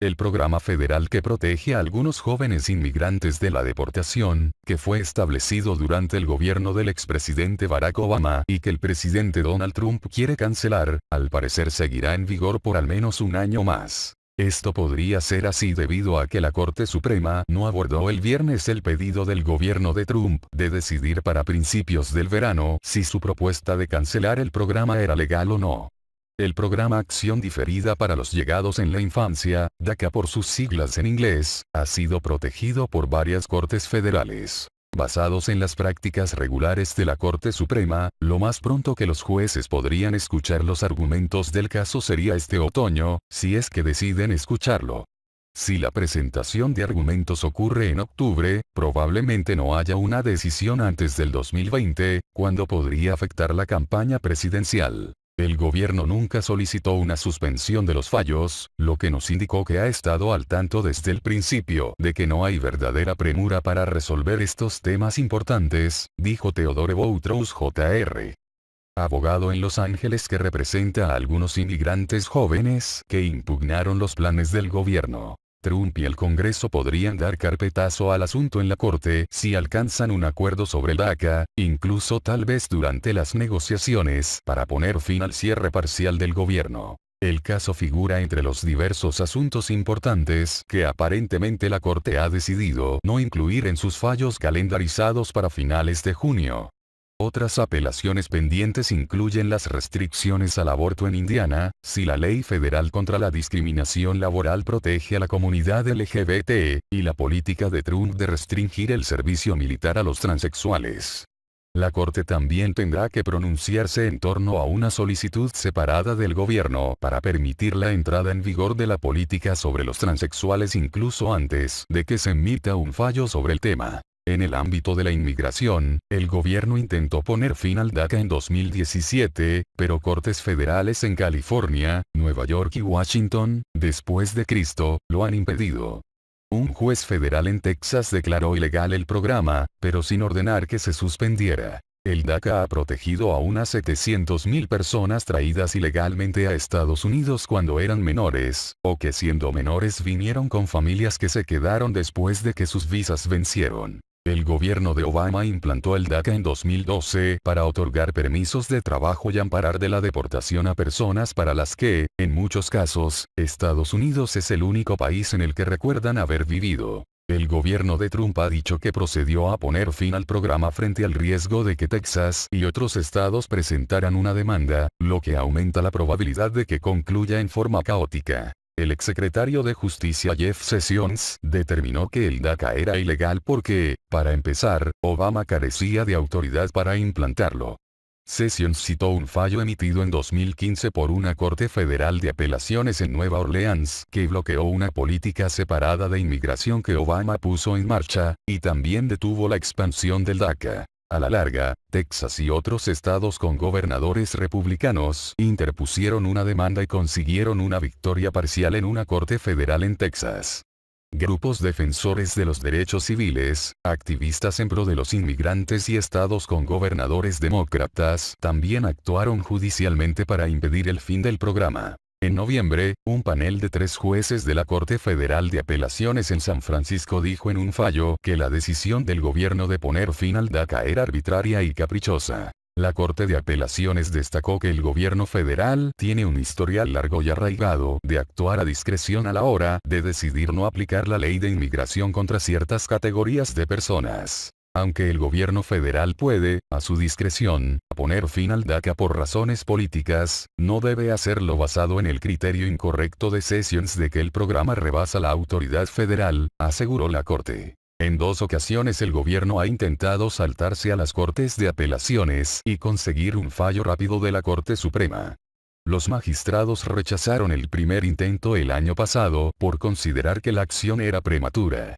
El programa federal que protege a algunos jóvenes inmigrantes de la deportación, que fue establecido durante el gobierno del expresidente Barack Obama y que el presidente Donald Trump quiere cancelar, al parecer seguirá en vigor por al menos un año más. Esto podría ser así debido a que la Corte Suprema no abordó el viernes el pedido del gobierno de Trump de decidir para principios del verano si su propuesta de cancelar el programa era legal o no. El programa Acción Diferida para los Llegados en la Infancia, DACA por sus siglas en inglés, ha sido protegido por varias cortes federales. Basados en las prácticas regulares de la Corte Suprema, lo más pronto que los jueces podrían escuchar los argumentos del caso sería este otoño, si es que deciden escucharlo. Si la presentación de argumentos ocurre en octubre, probablemente no haya una decisión antes del 2020, cuando podría afectar la campaña presidencial. El gobierno nunca solicitó una suspensión de los fallos, lo que nos indicó que ha estado al tanto desde el principio de que no hay verdadera premura para resolver estos temas importantes, dijo Theodore Boutros Jr., abogado en Los Ángeles que representa a algunos inmigrantes jóvenes que impugnaron los planes del gobierno. Trump y el Congreso podrían dar carpetazo al asunto en la Corte si alcanzan un acuerdo sobre el DACA, incluso tal vez durante las negociaciones para poner fin al cierre parcial del gobierno. El caso figura entre los diversos asuntos importantes que aparentemente la Corte ha decidido no incluir en sus fallos calendarizados para finales de junio. Otras apelaciones pendientes incluyen las restricciones al aborto en Indiana, si la ley federal contra la discriminación laboral protege a la comunidad LGBT, y la política de Trump de restringir el servicio militar a los transexuales. La Corte también tendrá que pronunciarse en torno a una solicitud separada del gobierno para permitir la entrada en vigor de la política sobre los transexuales incluso antes de que se emita un fallo sobre el tema. En el ámbito de la inmigración, el gobierno intentó poner fin al DACA en 2017, pero cortes federales en California, Nueva York y Washington, después de Cristo, lo han impedido. Un juez federal en Texas declaró ilegal el programa, pero sin ordenar que se suspendiera. El DACA ha protegido a unas 700,000 personas traídas ilegalmente a Estados Unidos cuando eran menores, o que siendo menores vinieron con familias que se quedaron después de que sus visas vencieron. El gobierno de Obama implantó el DACA en 2012 para otorgar permisos de trabajo y amparar de la deportación a personas para las que, en muchos casos, Estados Unidos es el único país en el que recuerdan haber vivido. El gobierno de Trump ha dicho que procedió a poner fin al programa frente al riesgo de que Texas y otros estados presentaran una demanda, lo que aumenta la probabilidad de que concluya en forma caótica. El exsecretario de Justicia Jeff Sessions determinó que el DACA era ilegal porque, para empezar, Obama carecía de autoridad para implantarlo. Sessions citó un fallo emitido en 2015 por una corte federal de apelaciones en Nueva Orleans que bloqueó una política separada de inmigración que Obama puso en marcha, y también detuvo la expansión del DACA. A la larga, Texas y otros estados con gobernadores republicanos interpusieron una demanda y consiguieron una victoria parcial en una corte federal en Texas. Grupos defensores de los derechos civiles, activistas en pro de los inmigrantes y estados con gobernadores demócratas también actuaron judicialmente para impedir el fin del programa. En noviembre, un panel de 3 jueces de la Corte Federal de Apelaciones en San Francisco dijo en un fallo que la decisión del gobierno de poner fin al DACA era arbitraria y caprichosa. La Corte de Apelaciones destacó que el gobierno federal tiene un historial largo y arraigado de actuar a discreción a la hora de decidir no aplicar la ley de inmigración contra ciertas categorías de personas. Aunque el gobierno federal puede, a su discreción, poner fin al DACA por razones políticas, no debe hacerlo basado en el criterio incorrecto de Sessions de que el programa rebasa la autoridad federal, aseguró la Corte. En 2 ocasiones el gobierno ha intentado saltarse a las cortes de apelaciones y conseguir un fallo rápido de la Corte Suprema. Los magistrados rechazaron el primer intento el año pasado por considerar que la acción era prematura.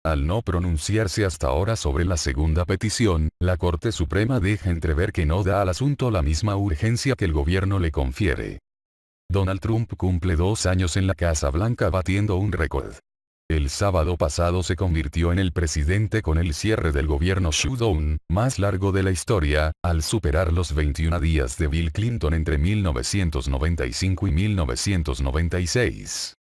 Al no pronunciarse hasta ahora sobre la segunda petición, la Corte Suprema deja entrever que no da al asunto la misma urgencia que el gobierno le confiere. Donald Trump cumple 2 años en la Casa Blanca batiendo un récord. El sábado pasado se convirtió en el presidente con el cierre del gobierno shutdown más largo de la historia, al superar los 21 días de Bill Clinton entre 1995 y 1996.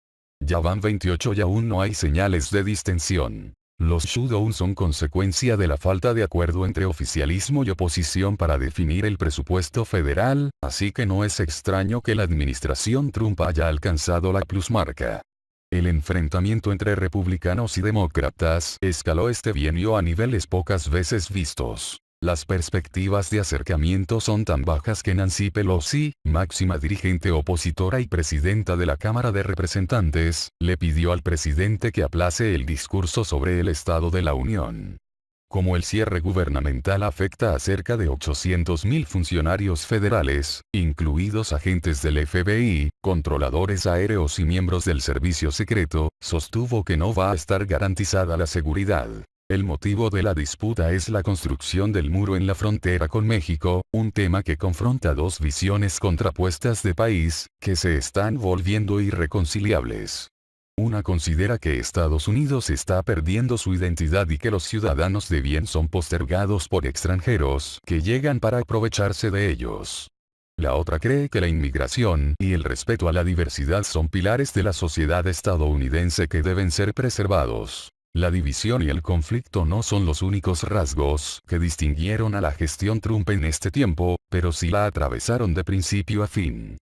Ya van 28 y aún no hay señales de distensión. Los shutdowns son consecuencia de la falta de acuerdo entre oficialismo y oposición para definir el presupuesto federal, así que no es extraño que la administración Trump haya alcanzado la plusmarca. El enfrentamiento entre republicanos y demócratas escaló este bienio a niveles pocas veces vistos. Las perspectivas de acercamiento son tan bajas que Nancy Pelosi, máxima dirigente opositora y presidenta de la Cámara de Representantes, le pidió al presidente que aplace el discurso sobre el Estado de la Unión. Como el cierre gubernamental afecta a cerca de 800.000 funcionarios federales, incluidos agentes del FBI, controladores aéreos y miembros del servicio secreto, sostuvo que no va a estar garantizada la seguridad. El motivo de la disputa es la construcción del muro en la frontera con México, un tema que confronta dos visiones contrapuestas de país, que se están volviendo irreconciliables. Una considera que Estados Unidos está perdiendo su identidad y que los ciudadanos de bien son postergados por extranjeros que llegan para aprovecharse de ellos. La otra cree que la inmigración y el respeto a la diversidad son pilares de la sociedad estadounidense que deben ser preservados. La división y el conflicto no son los únicos rasgos que distinguieron a la gestión Trump en este tiempo, pero sí la atravesaron de principio a fin.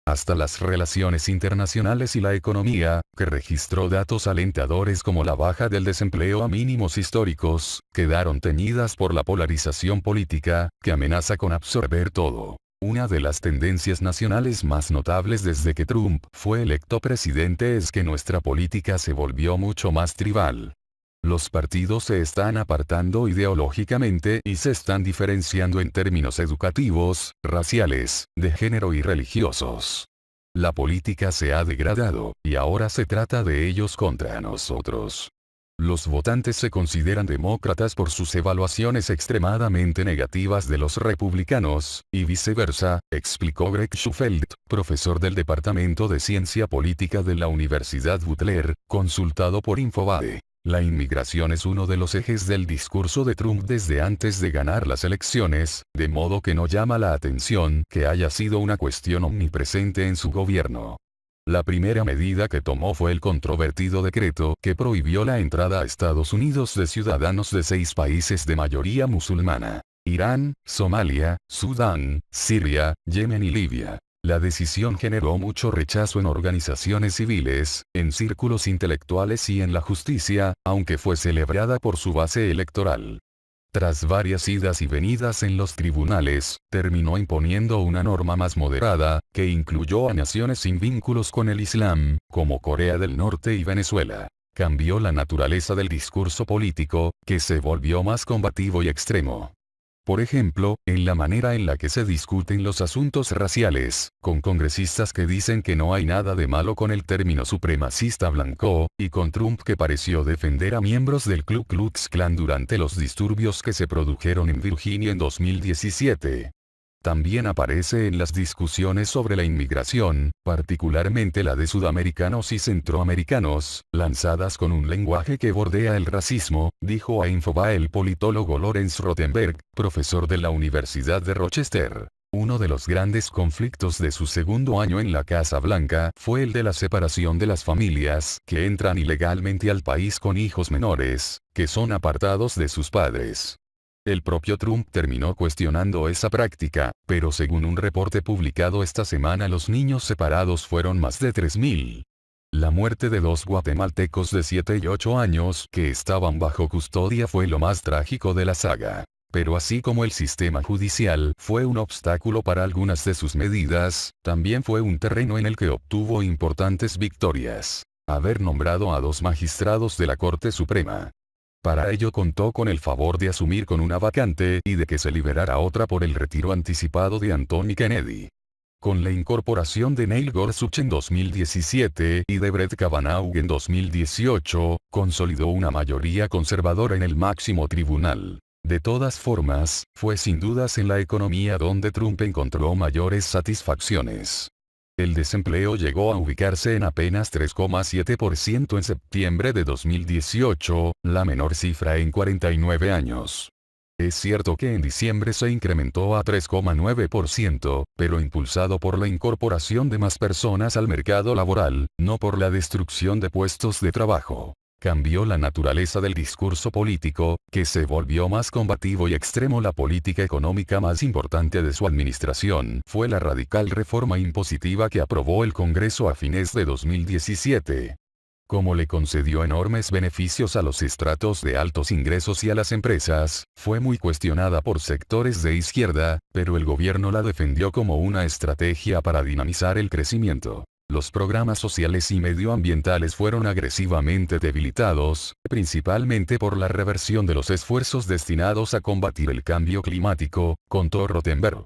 Hasta las relaciones internacionales y la economía, que registró datos alentadores como la baja del desempleo a mínimos históricos, quedaron teñidas por la polarización política, que amenaza con absorber todo. Una de las tendencias nacionales más notables desde que Trump fue electo presidente es que nuestra política se volvió mucho más tribal. Los partidos se están apartando ideológicamente y se están diferenciando en términos educativos, raciales, de género y religiosos. La política se ha degradado, y ahora se trata de ellos contra nosotros. Los votantes se consideran demócratas por sus evaluaciones extremadamente negativas de los republicanos, y viceversa, explicó Greg Shufelt, profesor del Departamento de Ciencia Política de la Universidad Butler, consultado por Infobae. La inmigración es uno de los ejes del discurso de Trump desde antes de ganar las elecciones, de modo que no llama la atención que haya sido una cuestión omnipresente en su gobierno. La primera medida que tomó fue el controvertido decreto que prohibió la entrada a Estados Unidos de ciudadanos de 6 países de mayoría musulmana: Irán, Somalia, Sudán, Siria, Yemen y Libia. La decisión generó mucho rechazo en organizaciones civiles, en círculos intelectuales y en la justicia, aunque fue celebrada por su base electoral. Tras varias idas y venidas en los tribunales, terminó imponiendo una norma más moderada, que incluyó a naciones sin vínculos con el Islam, como Corea del Norte y Venezuela. Cambió la naturaleza del discurso político, que se volvió más combativo y extremo. Por ejemplo, en la manera en la que se discuten los asuntos raciales, con congresistas que dicen que no hay nada de malo con el término supremacista blanco, y con Trump que pareció defender a miembros del Ku Klux Klan durante los disturbios que se produjeron en Virginia en 2017. También aparece en las discusiones sobre la inmigración, particularmente la de sudamericanos y centroamericanos, lanzadas con un lenguaje que bordea el racismo, dijo a Infobae el politólogo Lawrence Rothenberg, profesor de la Universidad de Rochester. Uno de los grandes conflictos de su segundo año en la Casa Blanca fue el de la separación de las familias que entran ilegalmente al país con hijos menores, que son apartados de sus padres. El propio Trump terminó cuestionando esa práctica, pero según un reporte publicado esta semana los niños separados fueron más de 3.000. La muerte de 2 guatemaltecos de 7 y 8 años que estaban bajo custodia fue lo más trágico de la saga. Pero así como el sistema judicial fue un obstáculo para algunas de sus medidas, también fue un terreno en el que obtuvo importantes victorias. Haber nombrado a 2 magistrados de la Corte Suprema. Para ello contó con el favor de asumir con una vacante y de que se liberara otra por el retiro anticipado de Anthony Kennedy. Con la incorporación de Neil Gorsuch en 2017 y de Brett Kavanaugh en 2018, consolidó una mayoría conservadora en el máximo tribunal. De todas formas, fue sin dudas en la economía donde Trump encontró mayores satisfacciones. El desempleo llegó a ubicarse en apenas 3,7% en septiembre de 2018, la menor cifra en 49 años. Es cierto que en diciembre se incrementó a 3,9%, pero impulsado por la incorporación de más personas al mercado laboral, no por la destrucción de puestos de trabajo. Cambió la naturaleza del discurso político, que se volvió más combativo y extremo. La política económica más importante de su administración fue la radical reforma impositiva que aprobó el Congreso a fines de 2017. Como le concedió enormes beneficios a los estratos de altos ingresos y a las empresas, fue muy cuestionada por sectores de izquierda, pero el gobierno la defendió como una estrategia para dinamizar el crecimiento. Los programas sociales y medioambientales fueron agresivamente debilitados, principalmente por la reversión de los esfuerzos destinados a combatir el cambio climático, contó Rothenberg.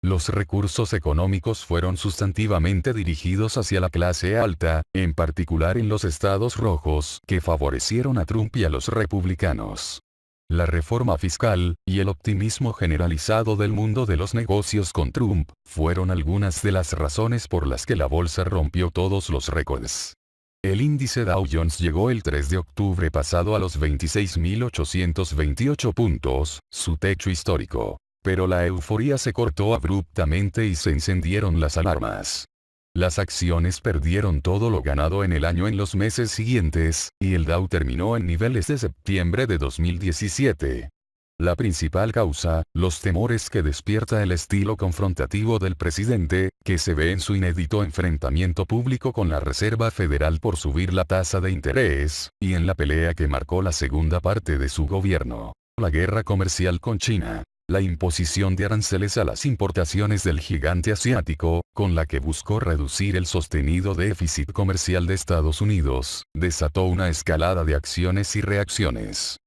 Los recursos económicos fueron sustantivamente dirigidos hacia la clase alta, en particular en los estados rojos, que favorecieron a Trump y a los republicanos. La reforma fiscal, y el optimismo generalizado del mundo de los negocios con Trump, fueron algunas de las razones por las que la bolsa rompió todos los récords. El índice Dow Jones llegó el 3 de octubre pasado a los 26.828 puntos, su techo histórico. Pero la euforía se cortó abruptamente y se encendieron las alarmas. Las acciones perdieron todo lo ganado en el año en los meses siguientes, y el Dow terminó en niveles de septiembre de 2017. La principal causa, los temores que despierta el estilo confrontativo del presidente, que se ve en su inédito enfrentamiento público con la Reserva Federal por subir la tasa de interés, y en la pelea que marcó la segunda parte de su gobierno, la guerra comercial con China. La imposición de aranceles a las importaciones del gigante asiático, con la que buscó reducir el sostenido déficit comercial de Estados Unidos, desató una escalada de acciones y reacciones.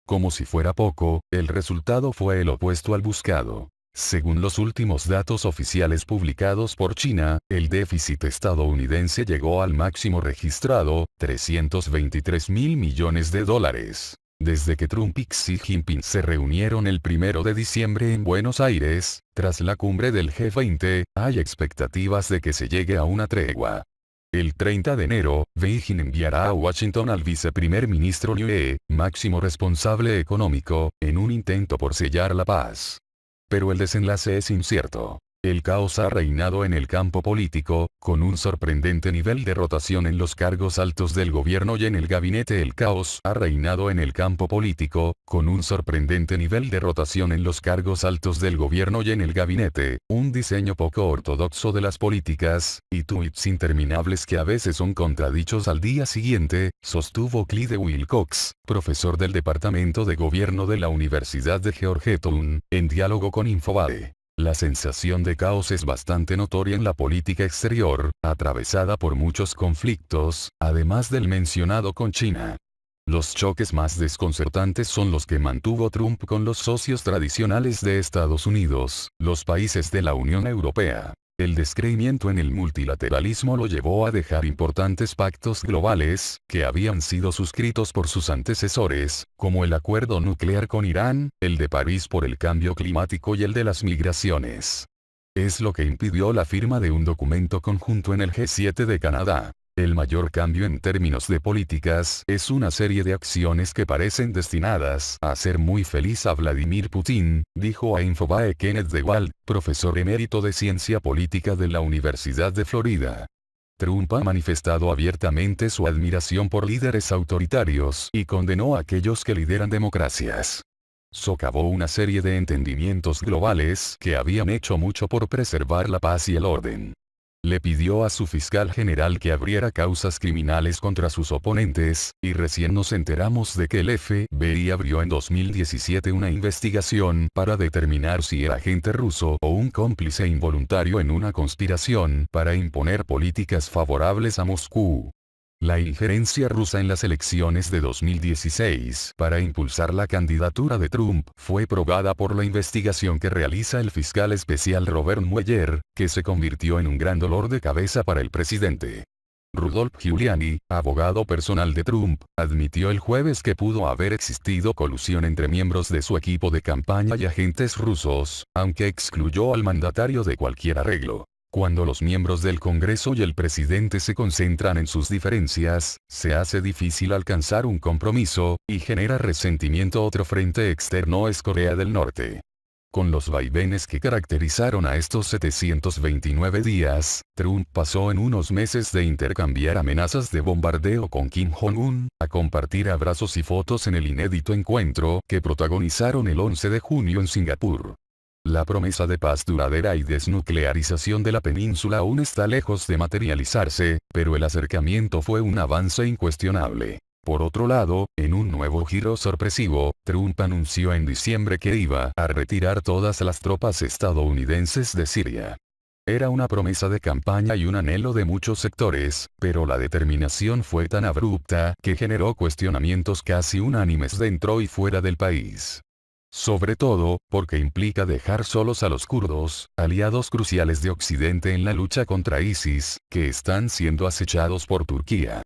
Como si fuera poco, el resultado fue el opuesto al buscado. Según los últimos datos oficiales publicados por China, el déficit estadounidense llegó al máximo registrado, 323.000 millones de dólares. Desde que Trump y Xi Jinping se reunieron el 1 de diciembre en Buenos Aires, tras la cumbre del G20, hay expectativas de que se llegue a una tregua. El 30 de enero, Beijing enviará a Washington al viceprimer ministro Liu He, máximo responsable económico, en un intento por sellar la paz. Pero el desenlace es incierto. El caos ha reinado en el campo político, con un sorprendente nivel de rotación en los cargos altos del gobierno y en el gabinete. El caos ha reinado en el campo político, con un sorprendente nivel de rotación en los cargos altos del gobierno y en el gabinete, un diseño poco ortodoxo de las políticas, y tuits interminables que a veces son contradichos al día siguiente, sostuvo Clyde Wilcox, profesor del Departamento de Gobierno de la Universidad de Georgetown, en diálogo con Infobae. La sensación de caos es bastante notoria en la política exterior, atravesada por muchos conflictos, además del mencionado con China. Los choques más desconcertantes son los que mantuvo Trump con los socios tradicionales de Estados Unidos, los países de la Unión Europea. El descreimiento en el multilateralismo lo llevó a dejar importantes pactos globales, que habían sido suscritos por sus antecesores, como el acuerdo nuclear con Irán, el de París por el cambio climático y el de las migraciones. Es lo que impidió la firma de un documento conjunto en el G7 de Canadá. El mayor cambio en términos de políticas es una serie de acciones que parecen destinadas a hacer muy feliz a Vladimir Putin, dijo a Infobae Kenneth DeWalt, profesor emérito de ciencia política de la Universidad de Florida. Trump ha manifestado abiertamente su admiración por líderes autoritarios y condenó a aquellos que lideran democracias. Socavó una serie de entendimientos globales que habían hecho mucho por preservar la paz y el orden. Le pidió a su fiscal general que abriera causas criminales contra sus oponentes, y recién nos enteramos de que el FBI abrió en 2017 una investigación para determinar si era agente ruso o un cómplice involuntario en una conspiración para imponer políticas favorables a Moscú. La injerencia rusa en las elecciones de 2016 para impulsar la candidatura de Trump fue probada por la investigación que realiza el fiscal especial Robert Mueller, que se convirtió en un gran dolor de cabeza para el presidente. Rudolph Giuliani, abogado personal de Trump, admitió el jueves que pudo haber existido colusión entre miembros de su equipo de campaña y agentes rusos, aunque excluyó al mandatario de cualquier arreglo. Cuando los miembros del Congreso y el presidente se concentran en sus diferencias, se hace difícil alcanzar un compromiso, y genera resentimiento. Otro frente externo es Corea del Norte. Con los vaivenes que caracterizaron a estos 729 días, Trump pasó en unos meses de intercambiar amenazas de bombardeo con Kim Jong-un, a compartir abrazos y fotos en el inédito encuentro que protagonizaron el 11 de junio en Singapur. La promesa de paz duradera y desnuclearización de la península aún está lejos de materializarse, pero el acercamiento fue un avance incuestionable. Por otro lado, en un nuevo giro sorpresivo, Trump anunció en diciembre que iba a retirar todas las tropas estadounidenses de Siria. Era una promesa de campaña y un anhelo de muchos sectores, pero la determinación fue tan abrupta que generó cuestionamientos casi unánimes dentro y fuera del país. Sobre todo, porque implica dejar solos a los kurdos, aliados cruciales de Occidente en la lucha contra ISIS, que están siendo acechados por Turquía.